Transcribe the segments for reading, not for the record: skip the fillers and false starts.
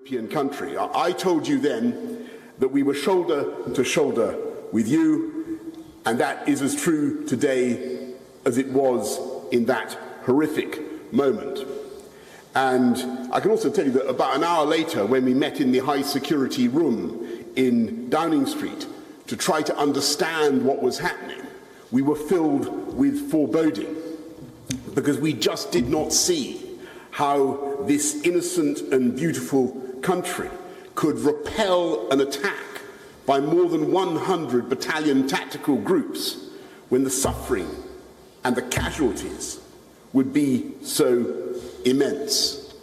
European country. I told you then that we were shoulder to shoulder with you, and that is as true today as it was in that horrific moment. And I can also tell you that about an hour later, when we met in the high security room in Downing Street to try to understand what was happening, we were filled with foreboding, because we just did not see how this innocent and beautiful country could repel an attack by more than 100 battalion tactical groups when the suffering and the casualties would be so immense.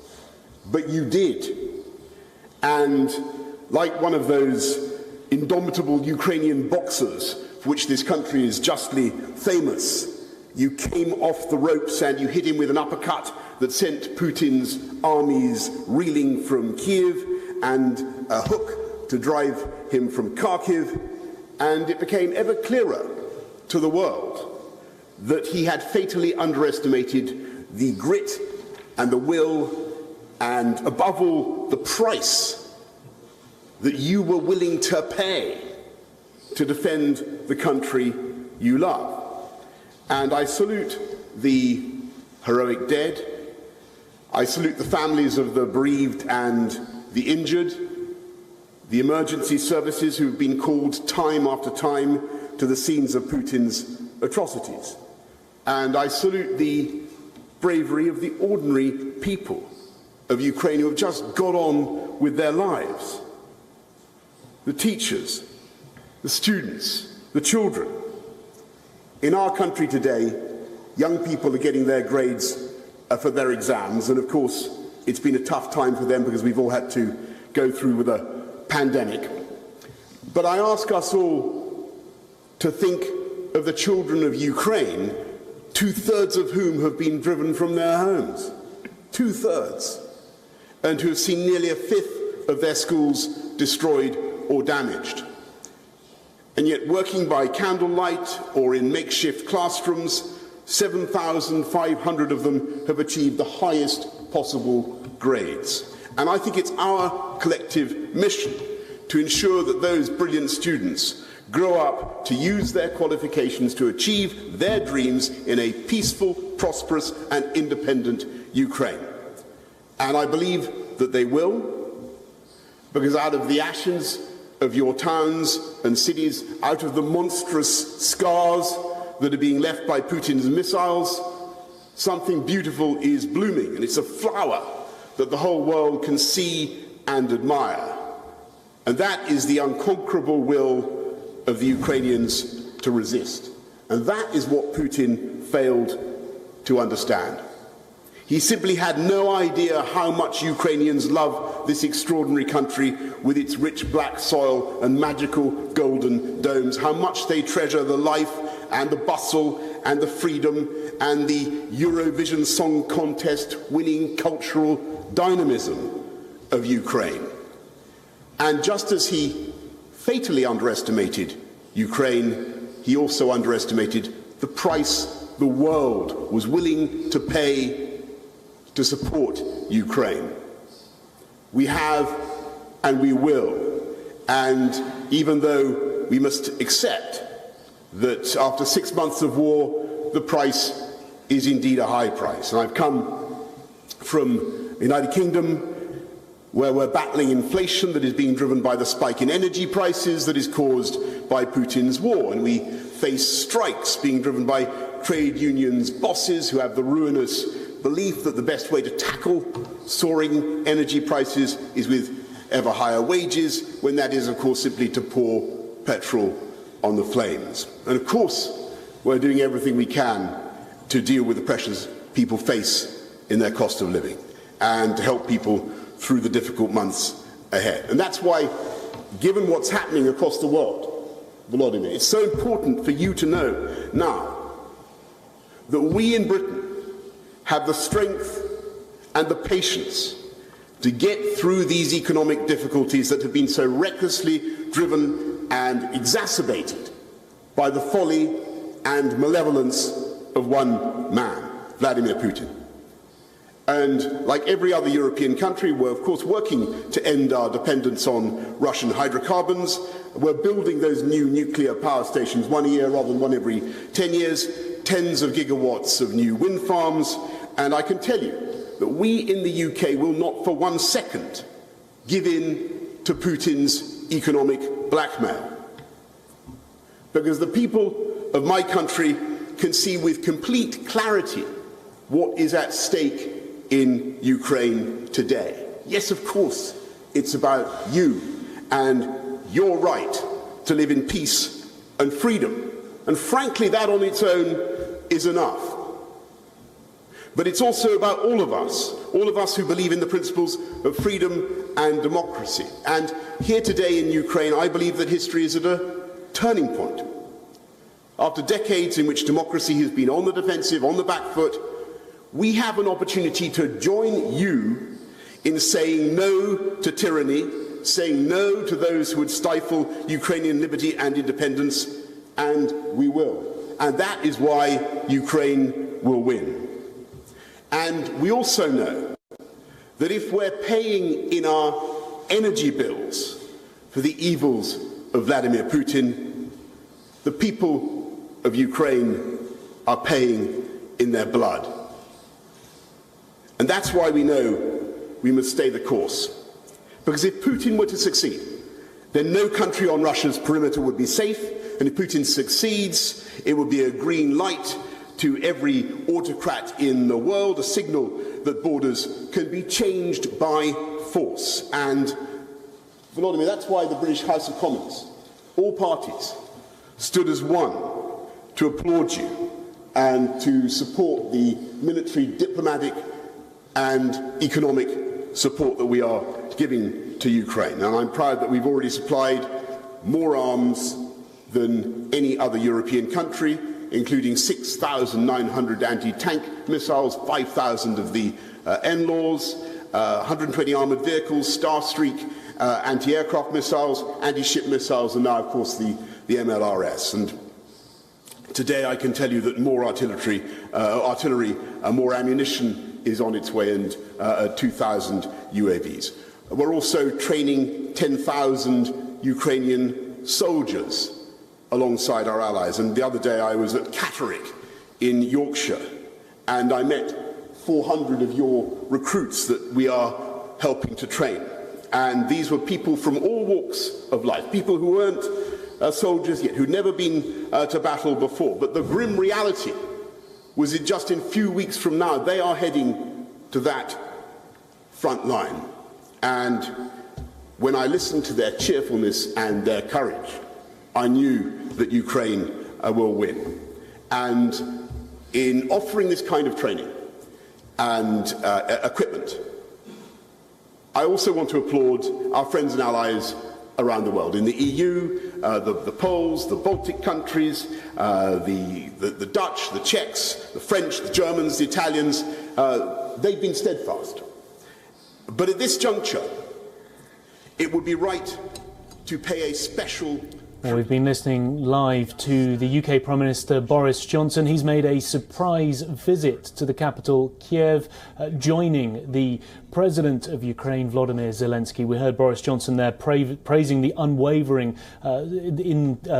But you did. And like one of those indomitable Ukrainian boxers for which this country is justly famous, you came off the ropes and you hit him with an uppercut that sent Putin's armies reeling from Kyiv, and a hook to drive him from Kharkiv, and it became ever clearer to the world that he had fatally underestimated the grit and the will and, above all, the price that you were willing to pay to defend the country you love. And I salute the heroic dead. I salute the families of the bereaved and the injured, the emergency services who have been called time after time to the scenes of Putin's atrocities. And I salute the bravery of the ordinary people of Ukraine who have just got on with their lives. The teachers, the students, the children. In our country today, young people are getting their grades for their exams, and of course it's been a tough time for them because we've all had to go through with a pandemic. But I ask us all to think of the children of Ukraine, 2/3 of whom have been driven from their homes. 2/3. And who have seen nearly 1/5 of their schools destroyed or damaged. And yet, working by candlelight or in makeshift classrooms, 7,500 of them have achieved the highest possible grades. And I think it's our collective mission to ensure that those brilliant students grow up to use their qualifications to achieve their dreams in a peaceful, prosperous, and independent Ukraine. And I believe that they will, because out of the ashes of your towns and cities, out of the monstrous scars that are being left by Putin's missiles, something beautiful is blooming, and it's a flower that the whole world can see and admire. And that is the unconquerable will of the Ukrainians to resist. And that is what Putin failed to understand. He simply had no idea how much Ukrainians love this extraordinary country with its rich black soil and magical golden domes, how much they treasure the life and the bustle and the freedom and the Eurovision Song Contest winning cultural dynamism of Ukraine. And just as he fatally underestimated Ukraine, he also underestimated the price the world was willing to pay to support Ukraine. We have and we will. And even though we must accept that after 6 months of war, the price is indeed a high price. And I've come from the United Kingdom, where we're battling inflation that is being driven by the spike in energy prices that is caused by Putin's war. And we face strikes being driven by trade unions' bosses who have the ruinous belief that the best way to tackle soaring energy prices is with ever higher wages, when that is, of course, simply to pour petrol on the flames. And of course, we're doing everything we can to deal with the pressures people face in their cost of living and to help people through the difficult months ahead. And that's why, given what's happening across the world, Volodymyr, it's so important for you to know now that we in Britain have the strength and the patience to get through these economic difficulties that have been so recklessly driven and exacerbated by the folly and malevolence of one man, Vladimir Putin. And like every other European country, we're of course working to end our dependence on Russian hydrocarbons. We're building those new nuclear power stations, one a year rather than one every 10 years, tens of gigawatts of new wind farms. And I can tell you that we in the UK will not for 1 second give in to Putin's economic blackmail. Because the people of my country can see with complete clarity what is at stake in Ukraine today. Yes, of course, it's about you and your right to live in peace and freedom. And frankly, that on its own is enough. But it's also about all of us who believe in the principles of freedom and democracy. And here today in Ukraine, I believe that history is at a turning point. After decades in which democracy has been on the defensive, on the back foot, we have an opportunity to join you in saying no to tyranny, saying no to those who would stifle Ukrainian liberty and independence, and we will. And that is why Ukraine will win. And we also know that if we're paying in our energy bills for the evils of Vladimir Putin, the people of Ukraine are paying in their blood. And that's why we know we must stay the course. Because if Putin were to succeed, then no country on Russia's perimeter would be safe, and if Putin succeeds, it would be a green light to every autocrat in the world, a signal that borders can be changed by force. And, Volodymyr, that's why the British House of Commons, all parties, stood as one to applaud you and to support the military, diplomatic and economic support that we are giving to Ukraine. And I'm proud that we've already supplied more arms than any other European country, including 6,900 anti-tank missiles, 5,000 of the NLAWs, 120 armoured vehicles, Starstreak anti-aircraft missiles, anti-ship missiles, and now, of course, the MLRS. And today I can tell you that more artillery, more ammunition is on its way, and 2,000 UAVs. We're also training 10,000 Ukrainian soldiers alongside our allies. And the other day I was at Catterick in Yorkshire, and I met 400 of your recruits that we are helping to train. And these were people from all walks of life, people who weren't soldiers yet, who'd never been to battle before. But the grim reality was that just in a few weeks from now, they are heading to that front line. And when I listened to their cheerfulness and their courage, I knew that Ukraine will win. And in offering this kind of training and equipment, I also want to applaud our friends and allies around the world. In the EU, the Poles, the Baltic countries, the Dutch, the Czechs, the French, the Germans, the Italians, they've been steadfast. But at this juncture, it would be right to pay a special... Well, we've been listening live to the UK Prime Minister Boris Johnson. He's made a surprise visit to the capital, Kyiv, joining the President of Ukraine, Volodymyr Zelensky. We heard Boris Johnson there praising the unwavering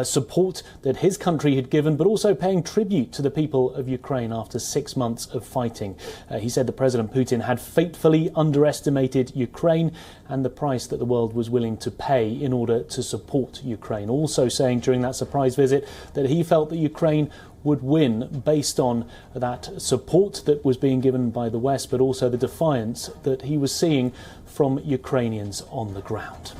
support that his country had given, but also paying tribute to the people of Ukraine after 6 months of fighting. He said that President Putin had fatefully underestimated Ukraine and the price that the world was willing to pay in order to support Ukraine. Also saying during that surprise visit that he felt that Ukraine would win based on that support that was being given by the West, but also the defiance that he was seeing from Ukrainians on the ground.